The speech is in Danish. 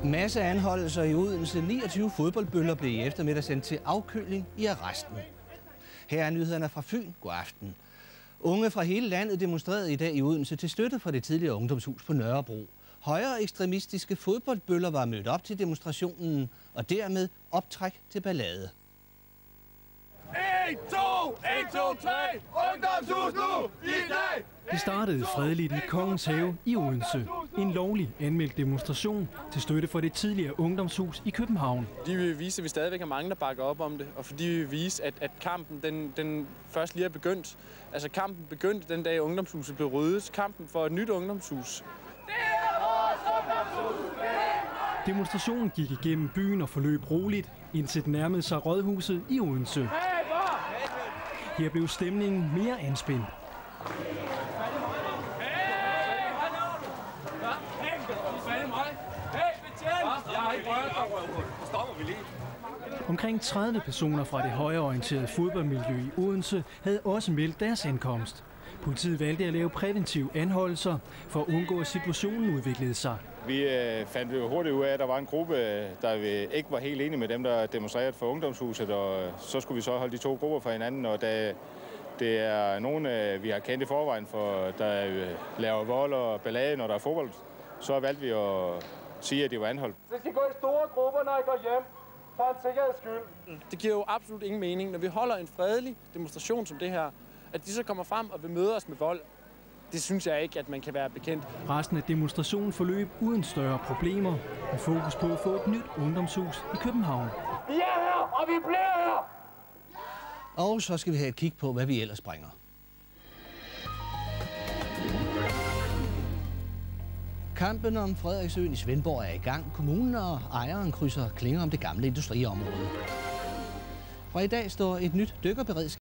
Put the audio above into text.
Masse anholdelser i Odense. 29 fodboldbøller blev i eftermiddag sendt til afkøling i arresten. Her er nyhederne fra Fyn. God aften. Unge fra hele landet demonstrerede i dag i Odense til støtte for det tidligere ungdomshus på Nørrebro. Højere ekstremistiske fodboldbøller var mødt op til demonstrationen og dermed optræk til ballade. 1, 2, 3, ungdomshus nu i dag! Det startede fredeligt i Kongens Have i Odense. En lovlig anmeldt demonstration til støtte for det tidligere ungdomshus i København. De vil vise, at vi stadigvæk har mange, der bakker op om det, og fordi vi vil vise, at kampen den først lige er begyndt. Altså kampen begyndte den dag, ungdomshuset blev ryddet. Kampen for et nyt ungdomshus. Demonstrationen gik igennem byen og forløb roligt, indtil den nærmede sig rådhuset i Odense. Her blev stemningen mere anspændt. Omkring 30 personer fra det højreorienterede fodboldmiljø i Odense havde også meldt deres ankomst. Politiet valgte at lave præventive anholdelser for at undgå, at situationen udviklede sig. Vi fandt jo hurtigt ud af, at der var en gruppe, der ikke var helt enige med dem, der demonstrerede for ungdomshuset, og så skulle vi så holde de to grupper fra hinanden, og da det er nogen, vi har kendt i forvejen, for der laver vold og ballade, når der er fodbold, så valgte vi at sige, at det var anholdt. Det skal gå i store grupper, når I går hjem, for en sikkerheds skyld. Det giver jo absolut ingen mening, når vi holder en fredelig demonstration som det her, at de så kommer frem og vil møde os med vold. Det synes jeg ikke, at man kan være bekendt. Resten af demonstrationen forløb uden større problemer, med fokus på at få et nyt ungdomshus i København. Vi er her, og vi bliver her! Og så skal vi have et kig på, hvad vi ellers bringer. Kampen om Frederiksøen i Svendborg er i gang. Kommunen og ejeren krydser klinger om det gamle industriområde. Fra i dag står et nyt dykkerberedskab